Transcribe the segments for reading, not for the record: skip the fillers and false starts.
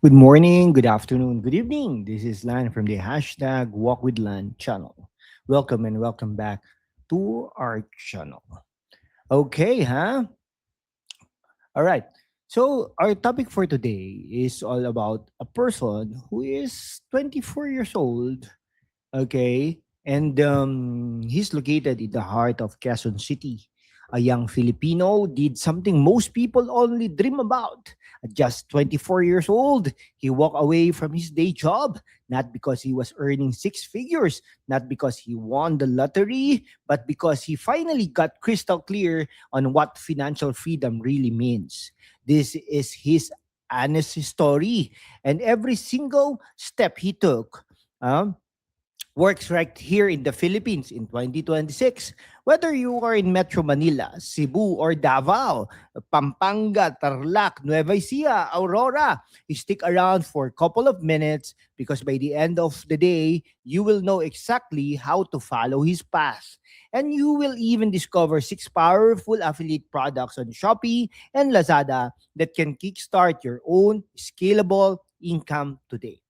Good morning, good afternoon, good evening. This is Lan from the hashtag Walk with Lan channel. Welcome and welcome back to our channel. Okay, huh? All right. So, our topic for today is all about a person who is 24 years old. Okay. And he's located in the heart of Quezon City. A young Filipino did something most people only dream about. At just 24 years old, he walked away from his day job, not because he was earning six figures, not because he won the lottery, but because he finally got crystal clear on what financial freedom really means. This is his honest story, and every single step he took. Um, Works right here in the Philippines in 2026. Whether you are in Metro Manila, Cebu, or Davao, Pampanga, Tarlac, Nueva Ecija, Aurora, you stick around for a couple of minutes because by the end of the day, you will know exactly how to follow his path. And you will even discover six powerful affiliate products on Shopee and Lazada that can kickstart your own scalable income today.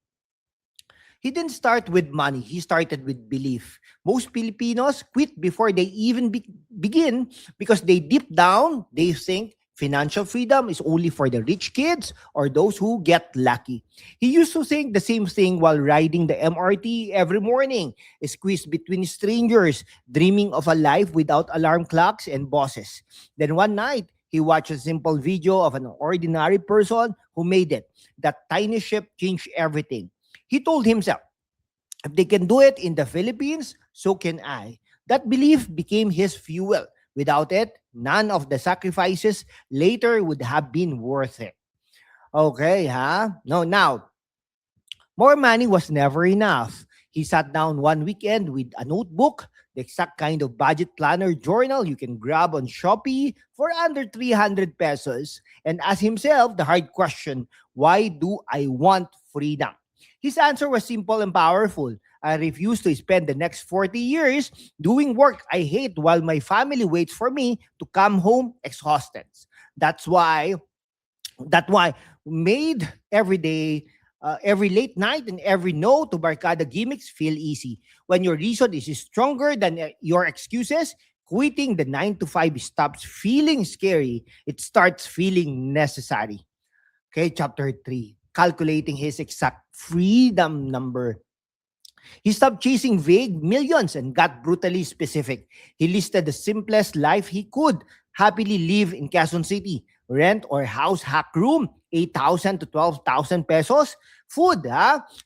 He didn't start with money, he started with belief. Most Filipinos quit before they even begin because they deep down, they think financial freedom is only for the rich kids or those who get lucky. He used to think the same thing while riding the MRT every morning, squeezed between strangers, dreaming of a life without alarm clocks and bosses. Then one night, he watched a simple video of an ordinary person who made it. That tiny shift changed everything. He told himself, if they can do it in the Philippines, so can I. That belief became his fuel. Without it, none of the sacrifices later would have been worth it. Okay, huh? No, now, more money was never enough. He sat down one weekend with a notebook, the exact kind of budget planner journal you can grab on Shopee for under 300 pesos, and asked himself the hard question, why do I want freedom? His answer was simple and powerful. I refuse to spend the next 40 years doing work I hate while my family waits for me to come home exhausted. That's why that why made every day, every late night, and every no to barkada gimmicks feel easy. When your reason is stronger than your excuses, quitting the 9 to 5 stops feeling scary. It starts feeling necessary. Okay, chapter 3. Calculating his exact freedom number. He stopped chasing vague millions and got brutally specific. He listed the simplest life he could happily live in Quezon City. Rent or house hack room, 8,000 to 12,000 pesos. Food,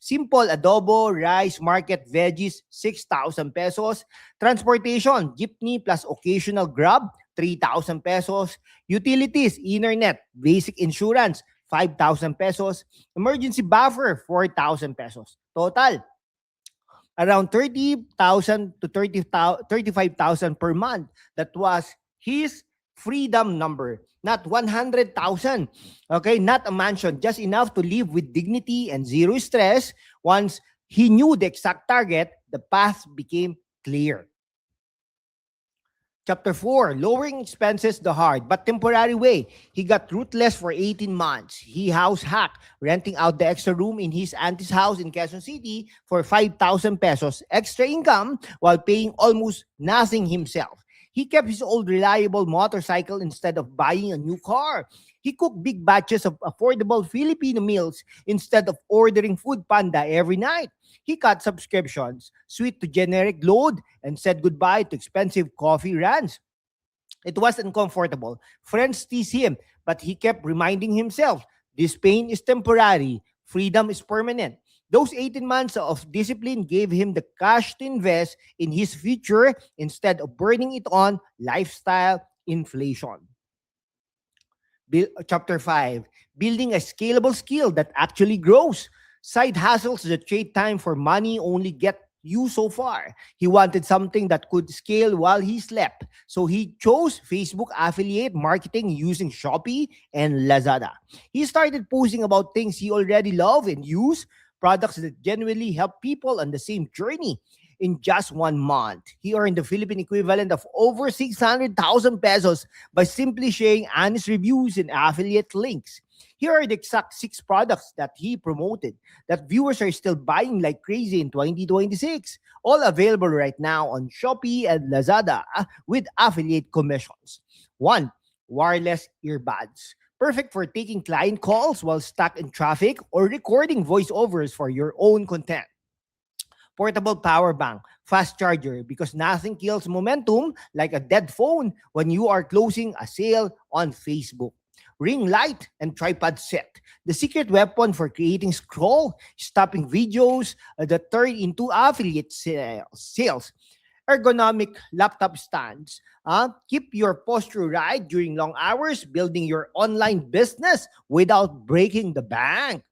simple adobo, rice, market, veggies, 6,000 pesos. Transportation, jeepney plus occasional grab, 3,000 pesos. Utilities, internet, basic insurance, 5,000 pesos. Emergency buffer, 4,000 pesos. Total, around 30,000 to 35,000 per month. That was his freedom number, not 100,000. Okay, not a mansion, just enough to live with dignity and zero stress. Once he knew the exact target, the path became clear. Chapter 4, lowering expenses the hard but temporary way. He got ruthless for 18 months. He house hacked, renting out the extra room in his auntie's house in Quezon City for 5,000 pesos extra income while paying almost nothing himself. He kept his old reliable motorcycle instead of buying a new car. He cooked big batches of affordable Filipino meals instead of ordering Food Panda every night. He cut subscriptions, switched to generic load, and said goodbye to expensive coffee runs. It was uncomfortable. Friends teased him, but he kept reminding himself this pain is temporary, freedom is permanent. Those 18 months of discipline gave him the cash to invest in his future instead of burning it on lifestyle inflation. Chapter 5, building a scalable skill that actually grows. Side hustles that trade time for money only get you so far. He wanted something that could scale while he slept. So he chose Facebook affiliate marketing using Shopee and Lazada. He started posting about things he already loved and use, products that genuinely help people on the same journey. In just 1 month, he earned the Philippine equivalent of over 600,000 pesos by simply sharing honest reviews and affiliate links. Here are the exact 6 products that he promoted that viewers are still buying like crazy in 2026. All available right now on Shopee and Lazada with affiliate commissions. 1. Wireless earbuds. Perfect for taking client calls while stuck in traffic or recording voiceovers for your own content. Portable power bank, fast charger, because nothing kills momentum like a dead phone when you are closing a sale on Facebook. Ring light and tripod set, the secret weapon for creating scroll, stopping videos that turn into affiliate sales. Ergonomic laptop stands. Keep your posture right during long hours, building your online business without breaking the bank.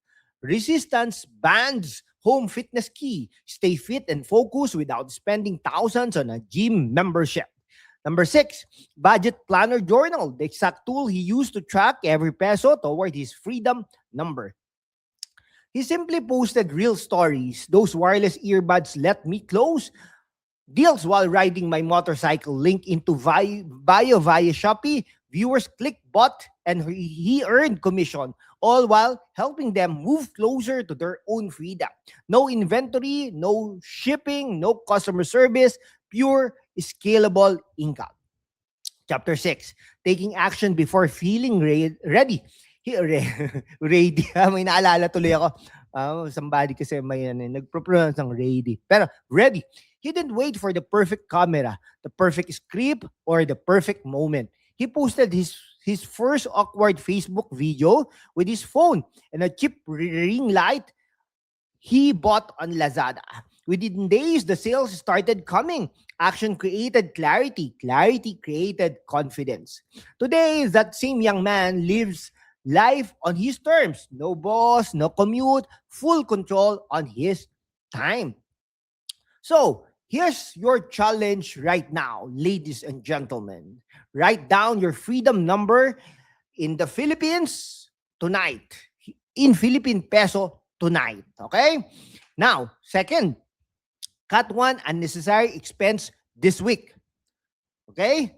Resistance bands, home fitness key. Stay fit and focus without spending thousands on a gym membership. Number 6, budget planner journal, the exact tool he used to track every peso toward his freedom number. He simply posted real stories. Those wireless earbuds let me close deals while riding my motorcycle. Link into bio via Shopee. Viewers click bought and he earned commission, all while helping them move closer to their own freedom. No inventory, no shipping, no customer service, pure scalable income. Chapter 6, taking action before feeling ready. Ready. May naalala tuloy ako. Somebody kasi may nagpropronounce ng ready. Pero ready. He didn't wait for the perfect camera, the perfect script, or the perfect moment. He posted his first awkward Facebook video with his phone and a cheap ring light he bought on Lazada. Within days, the sales started coming. Action created clarity. Clarity created confidence. Today, that same young man lives life on his terms. No boss, no commute, full control on his time. So, here's your challenge right now, ladies and gentlemen. Write down your freedom number in the Philippines tonight. In Philippine peso tonight. Okay? Now, second, cut one unnecessary expense this week. Okay?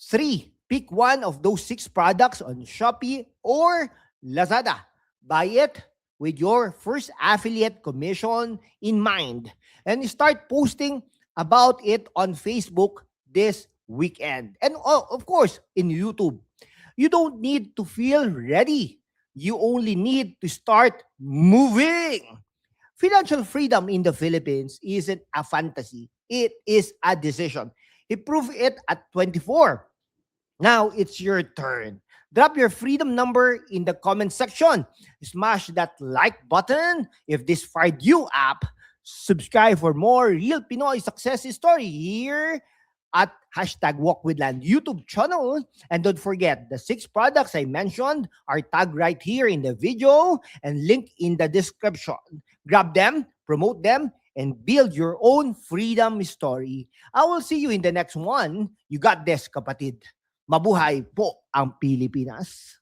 3, pick one of those 6 products on Shopee or Lazada. Buy it with your first affiliate commission in mind and start posting about it on Facebook this weekend. And of course, in YouTube. You don't need to feel ready. You only need to start moving. Financial freedom in the Philippines isn't a fantasy. It is a decision. He proved it at 24. Now it's your turn. Drop your freedom number in the comment section. Smash that like button if this fired you up. Subscribe for more real Pinoy success story here at hashtag Walk with Land YouTube channel. And don't forget, the 6 products I mentioned are tagged right here in the video and linked in the description. Grab them, promote them, and build your own freedom story. I will see you in the next one. You got this, kapatid. Mabuhay po ang Pilipinas.